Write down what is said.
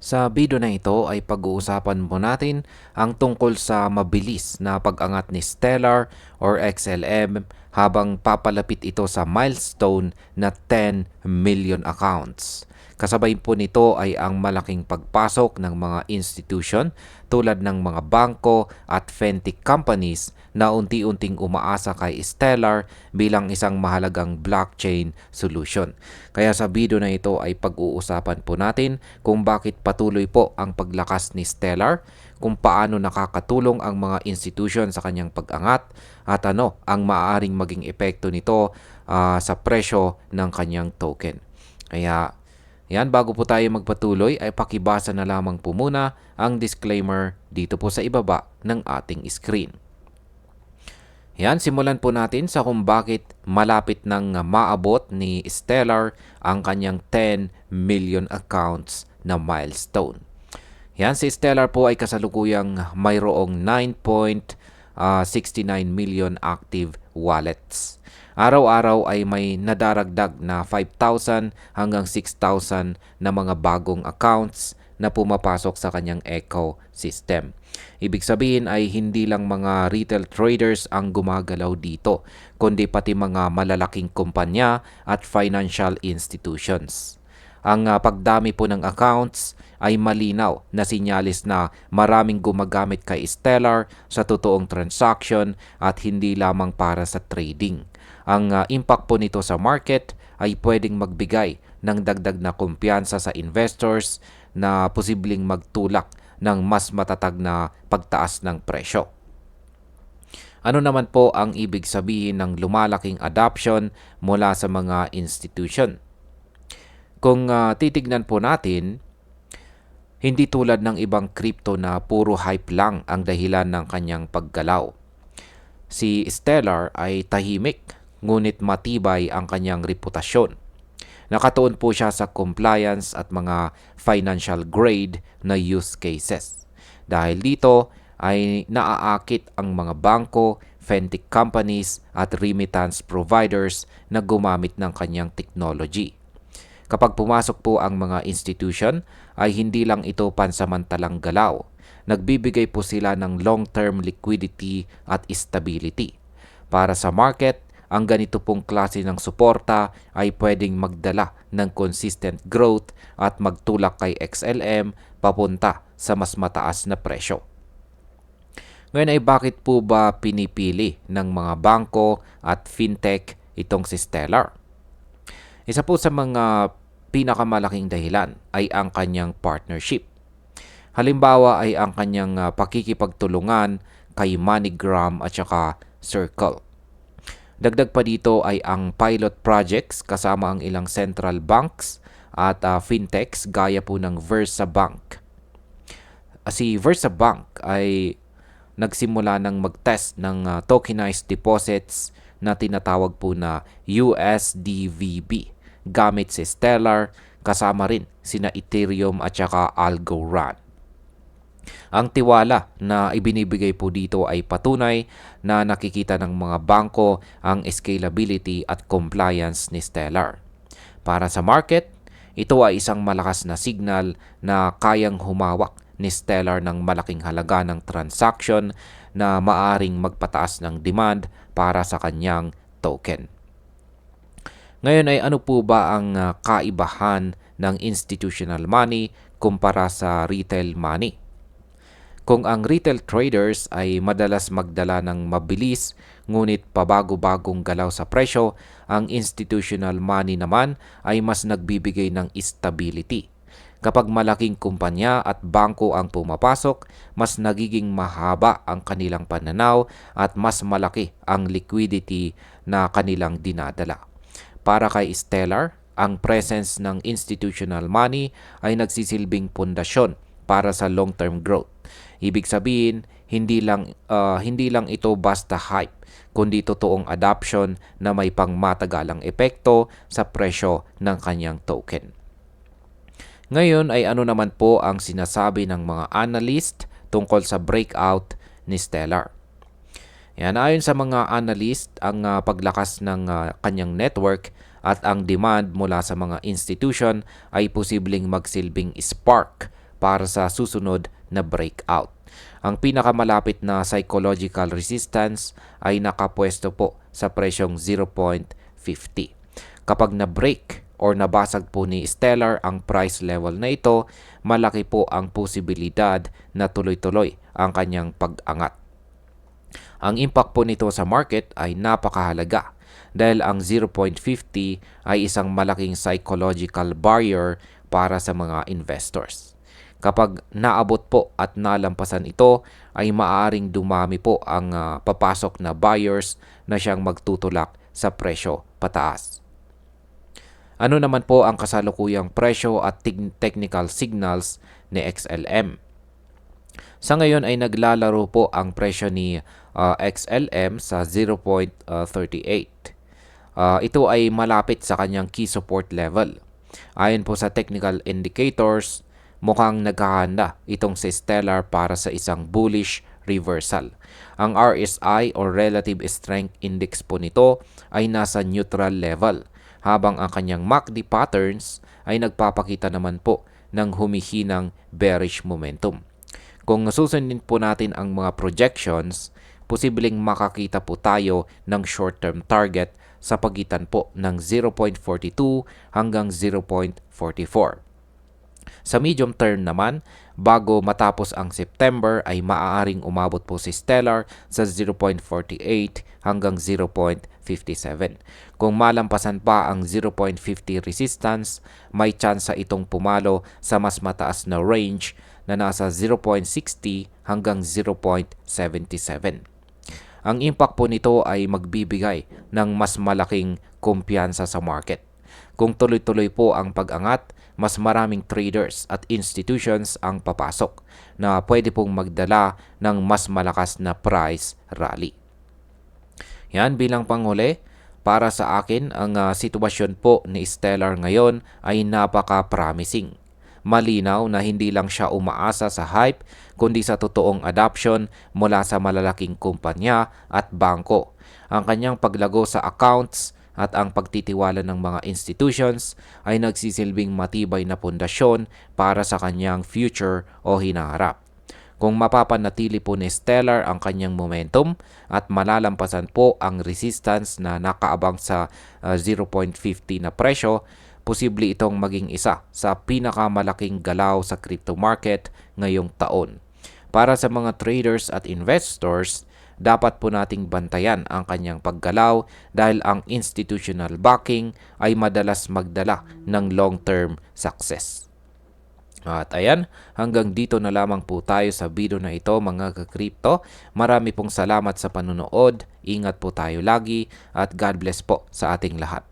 Sa video na ito ay pag-uusapan po natin ang tungkol sa mabilis na pag-angat ni Stellar or XLM habang papalapit ito sa milestone na 10 million accounts. Kasabay po nito ay ang malaking pagpasok ng mga institution tulad ng mga bangko at fintech companies na unti-unting umaasa kay Stellar bilang isang mahalagang blockchain solution. Kaya sa video na ito ay pag-uusapan po natin kung bakit patuloy po ang paglakas ni Stellar, kung paano nakakatulong ang mga institution sa kanyang pag-angat, at ano ang maaaring maging epekto nito sa presyo ng kanyang token. Kaya yan, bago po tayo magpatuloy ay pakibasa na lamang po muna ang disclaimer dito po sa ibaba ng ating screen. Yan, simulan po natin sa kung bakit malapit nang maabot ni Stellar ang kanyang 10 million accounts na milestone. Yan, si Stellar po ay kasalukuyang mayroong 9.69 million active wallets. Araw-araw ay may nadaragdag na 5,000 hanggang 6,000 na mga bagong accounts na pumapasok sa kanyang ecosystem. Ibig sabihin ay hindi lang mga retail traders ang gumagalaw dito, kundi pati mga malalaking kumpanya at financial institutions. Ang pagdami po ng accounts ay malinaw na sinyalis na maraming gumagamit kay Stellar sa totoong transaction at hindi lamang para sa trading. Ang impact po nito sa market ay pwedeng magbigay ng dagdag na kumpiyansa sa investors na posibleng magtulak ng mas matatag na pagtaas ng presyo. Ano naman po ang ibig sabihin ng lumalaking adoption mula sa mga institution? Kung titignan po natin, hindi tulad ng ibang crypto na puro hype lang ang dahilan ng kanyang paggalaw. Si Stellar ay tahimik, ngunit matibay ang kanyang reputasyon. Nakatuon po siya sa compliance at mga financial grade na use cases. Dahil dito ay naaakit ang mga bangko, fintech companies at remittance providers na gumamit ng kanyang technology. Kapag pumasok po ang mga institution ay hindi lang ito pansamantalang galaw. Nagbibigay po sila ng long-term liquidity at stability. Para sa market, ang ganito pong klase ng suporta ay pwedeng magdala ng consistent growth at magtulak kay XLM papunta sa mas mataas na presyo. Ngayon ay bakit po ba pinipili ng mga bangko at fintech itong si Stellar? Isa po sa mga pinakamalaking dahilan ay ang kanyang partnership. Halimbawa ay ang kanyang pakikipagtulungan kay MoneyGram at saka Circle. Dagdag pa dito ay ang pilot projects kasama ang ilang central banks at fintechs gaya po ng VersaBank. Si VersaBank ay nagsimula ng mag-test ng tokenized deposits na tinatawag po na USDVB gamit si Stellar, kasama rin sina Ethereum at saka Algorand. Ang tiwala na ibinibigay po dito ay patunay na nakikita ng mga bangko ang scalability at compliance ni Stellar. Para sa market, ito ay isang malakas na signal na kayang humawak ni Stellar ng malaking halaga ng transaction na maaring magpataas ng demand para sa kanyang token. Ngayon ay ano po ba ang kaibahan ng institutional money kumpara sa retail money? Kung ang retail traders ay madalas magdala ng mabilis ngunit pabago-bagong galaw sa presyo, ang institutional money naman ay mas nagbibigay ng stability. Kapag malaking kumpanya at bangko ang pumapasok, mas nagiging mahaba ang kanilang pananaw at mas malaki ang liquidity na kanilang dinadala. Para kay Stellar, ang presence ng institutional money ay nagsisilbing pundasyon para sa long-term growth. Ibig sabihin, hindi lang ito basta hype, kundi totoong adoption na may pangmatagalang epekto sa presyo ng kanyang token. Ngayon ay ano naman po ang sinasabi ng mga analyst tungkol sa breakout ni Stellar? Yan, ayon sa mga analyst, ang paglakas ng kanyang network at ang demand mula sa mga institution ay posibleng magsilbing spark para sa susunod na breakout. Ang pinakamalapit na psychological resistance ay nakapwesto po sa presyong 0.50. Kapag na-break or nabasag po ni Stellar ang price level na ito, malaki po ang posibilidad na tuloy-tuloy ang kanyang pag-angat. Ang impact po nito sa market ay napakahalaga dahil ang 0.50 ay isang malaking psychological barrier para sa mga investors. Kapag naabot po at nalampasan ito, ay maaaring dumami po ang papasok na buyers na siyang magtutulak sa presyo pataas. Ano naman po ang kasalukuyang presyo at technical signals ni XLM? Sa ngayon ay naglalaro po ang presyo ni XLM sa 0.38. Ito ay malapit sa kanyang key support level. Ayon po sa technical indicators, mukhang naghahanda itong si Stellar para sa isang bullish reversal. Ang RSI or Relative Strength Index po nito ay nasa neutral level, habang ang kanyang MACD patterns ay nagpapakita naman po ng humihinang bearish momentum. Kung susundin po natin ang mga projections, posibleng makakita po tayo ng short-term target sa pagitan po ng 0.42 hanggang 0.44. Sa medium term naman, bago matapos ang September ay maaaring umabot po si Stellar sa 0.48 hanggang 0.57. Kung malampasan pa ang 0.50 resistance, may tsansa itong pumalo sa mas mataas na range na nasa 0.60 hanggang 0.77. Ang impact po nito ay magbibigay ng mas malaking kumpiyansa sa market. Kung tuloy-tuloy po ang pag-angat, mas maraming traders at institutions ang papasok na pwede pong magdala ng mas malakas na price rally. Yan bilang panghuli, para sa akin ang sitwasyon po ni Stellar ngayon ay napaka-promising. Malinaw na hindi lang siya umaasa sa hype kundi sa totoong adoption mula sa malalaking kumpanya at bangko. Ang kanyang paglago sa accounts at ang pagtitiwala ng mga institutions ay nagsisilbing matibay na pundasyon para sa kanyang future o hinaharap. Kung mapapanatili po ni Stellar ang kanyang momentum at malalampasan po ang resistance na nakaabang sa 0.50 na presyo, posible itong maging isa sa pinakamalaking galaw sa crypto market ngayong taon. Para sa mga traders at investors, dapat po nating bantayan ang kanyang paggalaw dahil ang institutional backing ay madalas magdala ng long-term success. At ayan, hanggang dito na lamang po tayo sa video na ito mga ka-crypto. Marami pong salamat sa panunood, ingat po tayo lagi at God bless po sa ating lahat.